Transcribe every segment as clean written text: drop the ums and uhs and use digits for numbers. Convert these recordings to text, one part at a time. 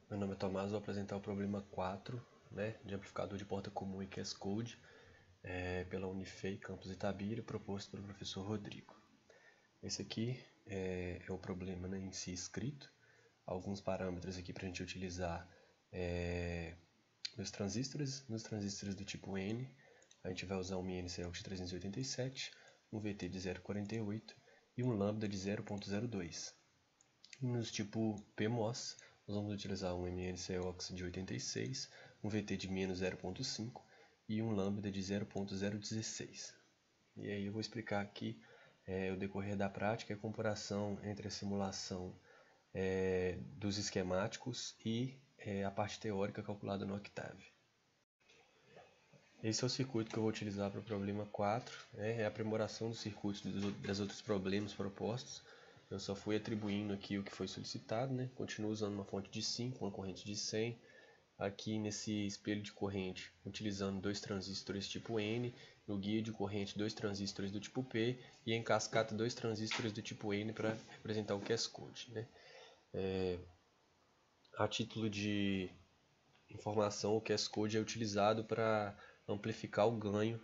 Meu nome é Tomás, vou apresentar o problema 4, de amplificador de porta comum e Cascode, pela Unifei, campus Itabira, proposto pelo professor Rodrigo. Esse aqui é o problema em si escrito. Alguns parâmetros aqui para a gente utilizar nos transistores do tipo N. A gente vai usar um MNCO de 387, um VT de 0,48 e um lambda de 0,02. E nos tipo PMOS, nós vamos utilizar um MNCOX de 86, um VT de menos 0,5 e um lambda de 0,016. E aí eu vou explicar aqui o decorrer da prática e a comparação entre a simulação dos esquemáticos e a parte teórica calculada no Octave. Esse é o circuito que eu vou utilizar para o problema 4, é a aprimoração dos circuitos dos outros problemas propostos. Eu só fui atribuindo aqui o que foi solicitado, Continuo usando uma fonte de 5, uma corrente de 100. Aqui nesse espelho de corrente, utilizando dois transistores tipo N, no guia de corrente dois transistores do tipo P e em cascata dois transistores do tipo N para representar o Cascode. A título de informação, o Cascode é utilizado para amplificar o ganho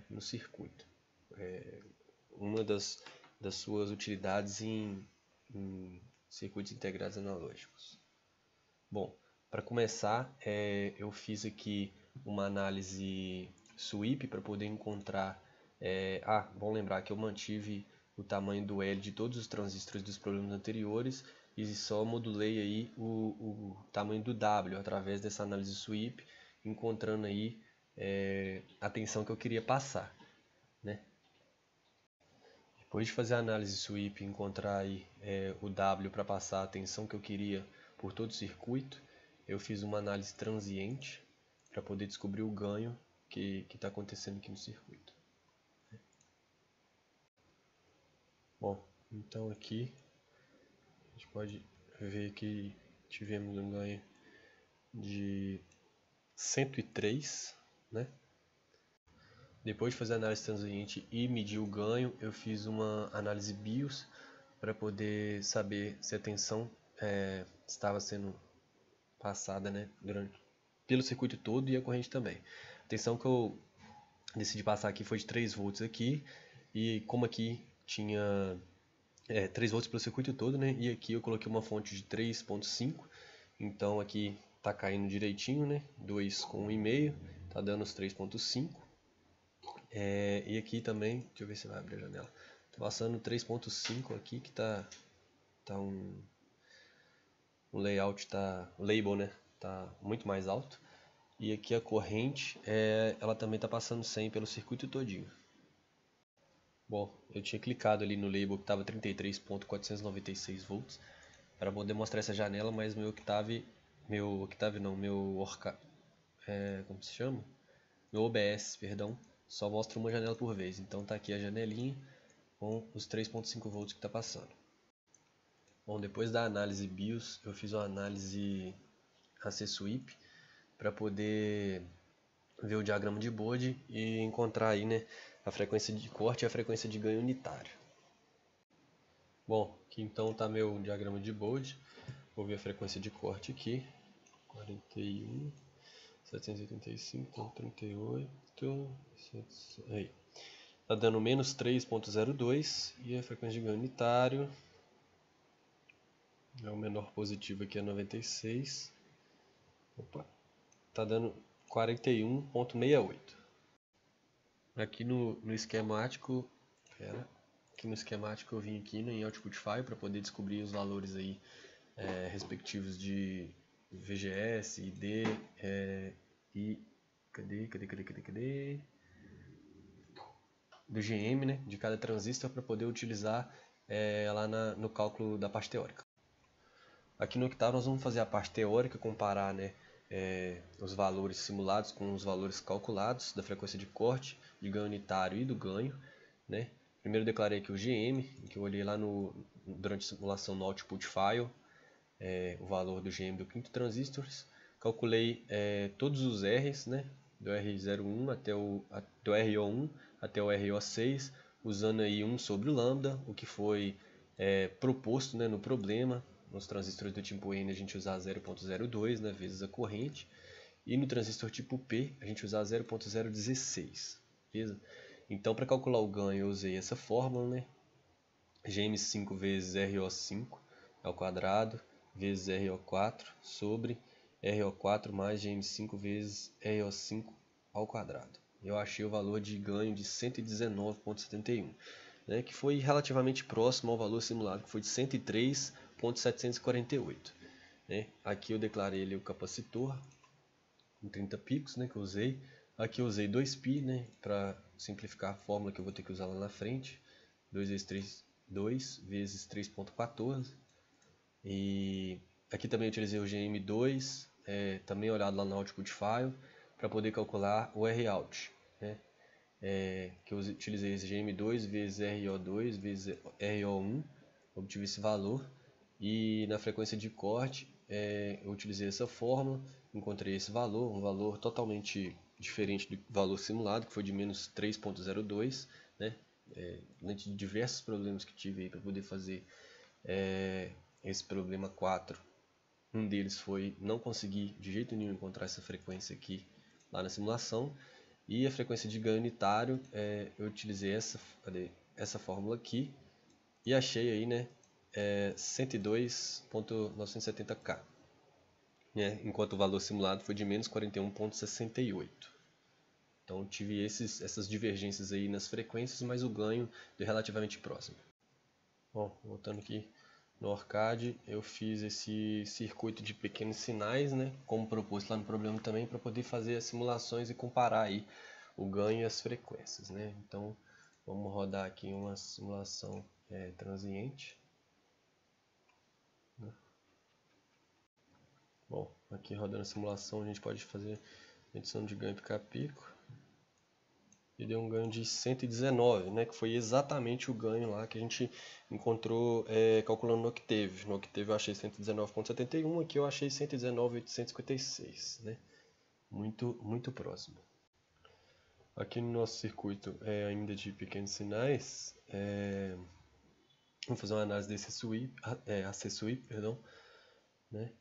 no circuito. Uma das suas utilidades em circuitos integrados analógicos. Bom, para começar, eu fiz aqui uma análise sweep para poder encontrar... bom lembrar que eu mantive o tamanho do L de todos os transistores dos problemas anteriores e só modulei aí o tamanho do W através dessa análise sweep, encontrando aí a tensão que eu queria passar, Depois de fazer a análise sweep e encontrar aí o W para passar a tensão que eu queria por todo o circuito, eu fiz uma análise transiente para poder descobrir o ganho que está acontecendo aqui no circuito. Bom, então aqui a gente pode ver que tivemos um ganho de 103, Depois de fazer a análise transiente e medir o ganho, eu fiz uma análise BIOS para poder saber se a tensão estava sendo passada pelo circuito todo e a corrente também. A tensão que eu decidi passar aqui foi de 3 volts aqui, e como aqui tinha 3 volts pelo circuito todo, e aqui eu coloquei uma fonte de 3.5, então aqui está caindo direitinho, 2 com 1,5, está dando os 3.5. E aqui também, deixa eu ver se vai abrir a janela, estou passando 3.5 aqui, que tá o layout, o label, tá muito mais alto. E aqui a corrente, ela também está passando 100 pelo circuito todinho. Bom, eu tinha clicado ali no label que estava 33.496 volts para poder mostrar essa janela, mas meu como se chama? Meu OBS, perdão, só mostra uma janela por vez. Então tá aqui a janelinha com os 3.5 volts que está passando. Bom, depois da análise BIOS, eu fiz uma análise AC sweep para poder ver o diagrama de Bode e encontrar aí, a frequência de corte e a frequência de ganho unitário. Bom, aqui então está meu diagrama de Bode. Vou ver a frequência de corte aqui. 41, 785, então 38, aí. Está dando menos 3.02 e a frequência de ganho unitário é o menor positivo aqui, é 96. Opa, está dando 41.68. Aqui no esquemático, eu vim aqui em Output File para poder descobrir os valores aí respectivos de VGS, ID e cadê? Do GM, de cada transistor, para poder utilizar lá no cálculo da parte teórica. Aqui no Octave nós vamos fazer a parte teórica, comparar os valores simulados com os valores calculados da frequência de corte, de ganho unitário e do ganho. Primeiro eu declarei aqui o GM, que eu olhei lá durante a simulação no Output File, o valor do GM do quinto transistor. Calculei todos os R's, do R01 do RO1 até o RO6, usando aí 1 sobre o lambda, o que foi proposto no problema. nos transistores do tipo N a gente usar 0.02, né, vezes a corrente, e no transistor tipo P a gente usar 0.016, beleza? Então, para calcular o ganho eu usei essa fórmula, né? Gm5 vezes RO5 ao quadrado vezes RO4 sobre RO4 mais Gm5 vezes RO5 ao quadrado. Eu achei o valor de ganho de 119,71, né, que foi relativamente próximo ao valor simulado, que foi de 103,748. Né? Aqui eu declarei ele o capacitor com 30 picos, né, que eu usei. Aqui eu usei 2π, né, para simplificar a fórmula que eu vou ter que usar lá na frente. 2 vezes 3, 2 vezes 3.14. E aqui também eu utilizei o GM2, também olhado lá no Output File, para poder calcular o ROut, né? Que eu utilizei esse GM2 vezes RO2 vezes RO1, obtive esse valor. E na frequência de corte, eu utilizei essa fórmula, encontrei esse valor, um valor totalmente diferente do valor simulado, que foi de menos 3.02, né? Diante de diversos problemas que tive aí para poder fazer esse problema 4. Um deles foi não conseguir de jeito nenhum encontrar essa frequência aqui lá na simulação. E a frequência de ganho unitário, eu utilizei essa fórmula aqui e achei aí, né, 102.970K, né, enquanto o valor simulado foi de menos 41.68. Então tive essas divergências aí nas frequências, mas o ganho deu relativamente próximo. Bom, voltando aqui no Arcade, eu fiz esse circuito de pequenos sinais, né, como proposto lá no problema também, para poder fazer as simulações e comparar aí o ganho e as frequências, né? Então, vamos rodar aqui uma simulação transiente. Bom, aqui rodando a simulação a gente pode fazer medição de ganho pica-pico. E deu um ganho de 119, né, que foi exatamente o ganho lá que a gente encontrou calculando no Octave. No Octave eu achei 119,71, aqui eu achei 119,856, né? Muito próximo. Aqui no nosso circuito ainda de pequenos sinais, vamos fazer uma análise desse AC sweep, perdão, né,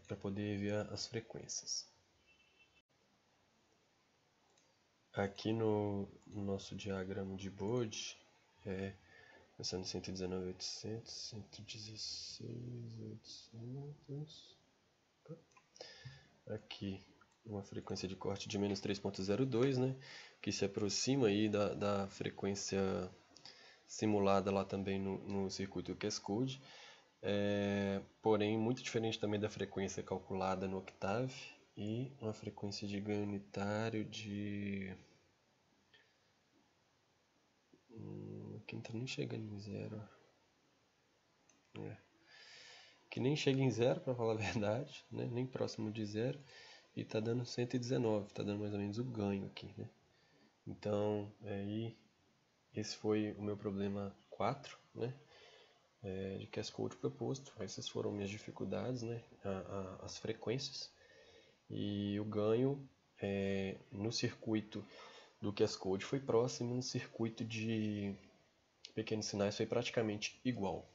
para poder ver as frequências. Aqui no nosso diagrama de Bode, começando em 119.800, 116.800. Aqui uma frequência de corte de menos 3.02, né, que se aproxima aí da frequência simulada lá também no circuito Cascode, porém muito diferente também da frequência calculada no Octave, e uma frequência de ganho unitário de... aqui não está nem chegando em zero. Que nem chega em zero, para falar a verdade, né? Nem próximo de zero, e está dando 119, está dando mais ou menos o ganho aqui, né? Então, aí, esse foi o meu problema 4, né? De Cascode proposto. Essas foram minhas dificuldades, né? As frequências. E o ganho no circuito do Cascode foi próximo, no circuito de pequenos sinais foi praticamente igual.